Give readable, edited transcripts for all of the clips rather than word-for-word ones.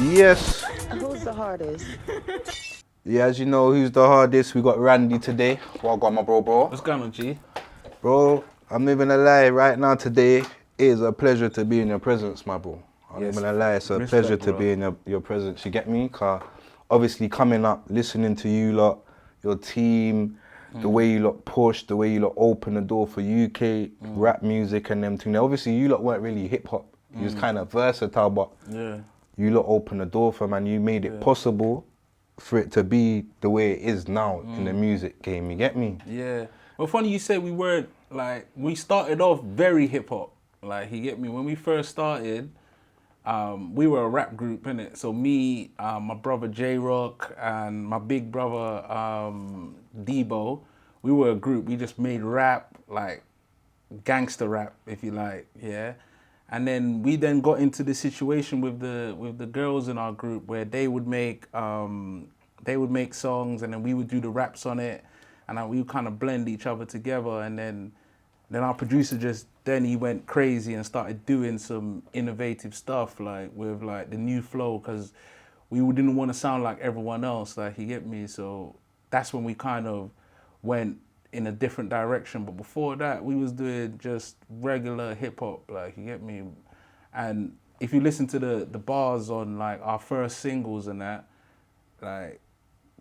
Yes. Who's the hardest? Yeah, as you know, who's the hardest? We got Randy today. Well got my bro. What's going on, G? Bro, I'm not even gonna lie, right now today, it is a pleasure to be in your presence, my bro. I'm Yes. not even gonna lie, it's a Respect, pleasure to bro. be in your presence, you get me? Cause obviously coming up, listening to you lot, your team, the way you lot push, the way you lot open the door for UK rap music and them things. Now, obviously you lot weren't really hip hop, you was kind of versatile, but Yeah. you lot opened the door for, man, you made it possible for it to be the way it is now in the music game, you get me? Yeah. Well, funny you say we weren't, like, we started off very hip hop. Like, you get me? When we first started, we were a rap group, innit? So me, my brother J-Rock, and my big brother Debo, we were a group. We just made rap, like, gangster rap, if you like, yeah. And then we then got into the situation with the girls in our group where they would make songs and then we would do the raps on it, and we would kind of blend each other together. And then our producer he went crazy and started doing some innovative stuff like with like the new flow, because we didn't want to sound like everyone else, like, you get me? So that's when we kind of went in a different direction. But before that, we was doing just regular hip hop, like, you get me? And if you listen to the bars on like our first singles and that, like,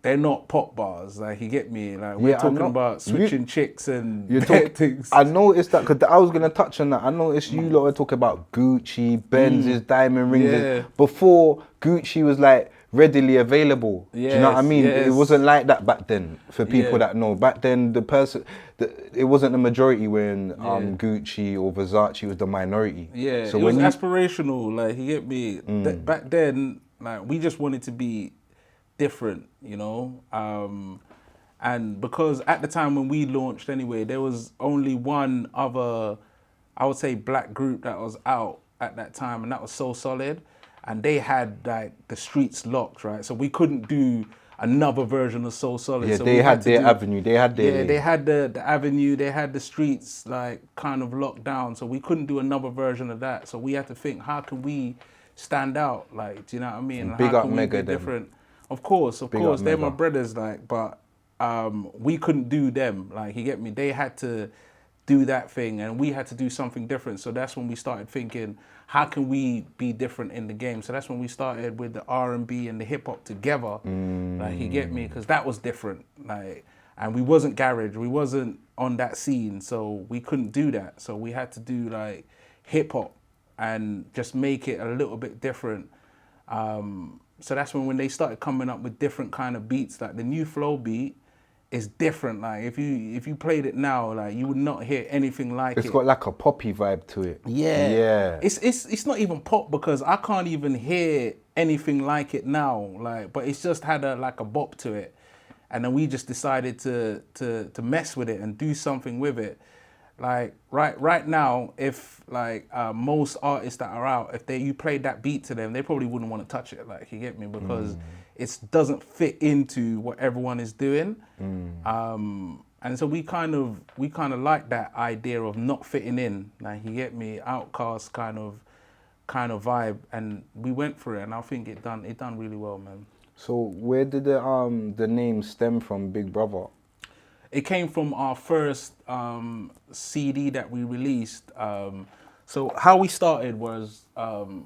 they're not pop bars, like, you get me? Like, we're Yeah, I talking know. about switching chicks and You talk, things. I noticed that because I was gonna touch on that. I noticed you lot were talking about Gucci, Benz's, diamond rings. Yeah. Before Gucci was like readily available. Do you know what I Yes, mean? It yes. wasn't like that back then. For people Yeah. that know, back then it wasn't the majority when Gucci or Versace was the minority. Yeah, So it was when you aspirational, like, you get me? Back then, like, we just wanted to be different, you know? And because at the time when we launched anyway, there was only one other, I would say, black group that was out at that time, and that was So Solid. And they had like the streets locked, right? So we couldn't do another version of So Solid. yeah, So they we had to their do- avenue. They had their Yeah, they had the avenue, they had the streets like kind of locked down. So we couldn't do another version of that. So we had to think, how can we stand out? Like, do you know what I mean? Big How up can we Mega be them. different? Of course, Big up they're my Mega. brothers, like, but we couldn't do them. Like, you get me? They had to do that thing and we had to do something different. So that's when we started thinking, how can we be different in the game? So that's when we started with the R&B and the hip hop together. Like, you get me? Because that was different. Like, and we wasn't garage, we wasn't on that scene, so we couldn't do that. So we had to do like hip hop and just make it a little bit different. So that's when they started coming up with different kind of beats. Like the new flow beat is different. Like if you played it now, like you would not hear anything like it. It's got like a poppy vibe to it. Yeah. Yeah. It's not even pop because I can't even hear anything like it now. Like, but it's just had a bop to it. And then we just decided to mess with it and do something with it. Like right now, if like most artists that are out, if you played that beat to them, they probably wouldn't want to touch it. Like, you get me? Because it doesn't fit into what everyone is doing. And so we kind of like that idea of not fitting in. Like, you get me? Outcast kind of vibe, and we went for it, and I think it done really well, man. So where did the name stem from, Big Brother? It came from our first CD that we released. So how we started was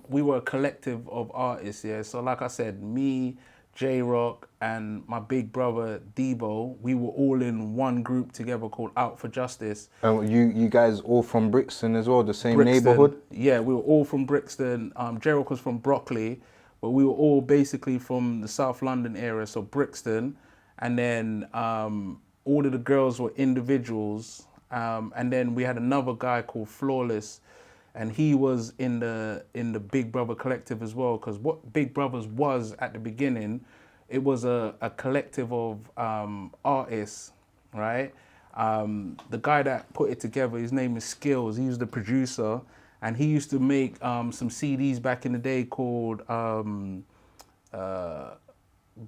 we were a collective of artists, yeah. So like I said, me, J-Rock, and my big brother Debo, we were all in one group together called Out for Justice. And you guys all from Brixton as well, the same Brixton. neighborhood? Yeah, we were all from Brixton. J-Rock was from Brockley, but we were all basically from the South London area, so Brixton. And then all of the girls were individuals. And then we had another guy called Flawless, and he was in the Big Brother collective as well. Because what Big Brothers was at the beginning, it was a collective of artists, right? The guy that put it together, his name is Skills. He was the producer, and he used to make some CDs back in the day called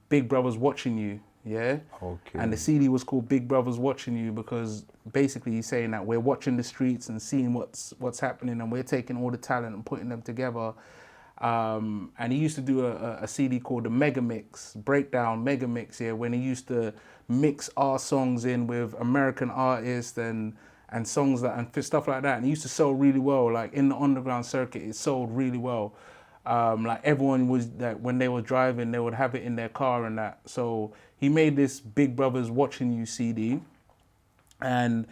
Big Brothers Watching You. Yeah. Okay. And the CD was called Big Brothers Watching You because basically he's saying that we're watching the streets and seeing what's happening, and we're taking all the talent and putting them together. And he used to do a CD called the Mega Mix, Breakdown Mega Mix, yeah, when he used to mix our songs in with American artists and songs and stuff like that. And he used to sell really well, like in the underground circuit, it sold really well. Like everyone was, like when they were driving, they would have it in their car and that. So he made this Big Brother's Watching You CD, and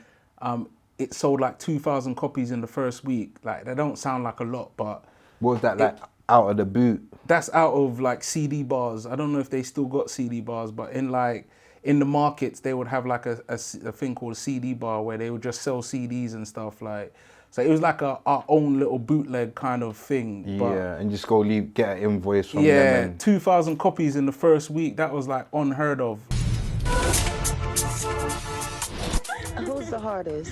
it sold like 2,000 copies in the first week. Like, they don't sound like a lot, but What was that like out of the boot? that's out of like CD bars. I don't know if they still got CD bars, but in the markets they would have like a thing called a CD bar where they would just sell CDs and stuff like. So it was like our own little bootleg kind of thing. Yeah, and just go get an invoice from them. Yeah, And 2,000 copies in the first week. That was like unheard of. Who's the hardest?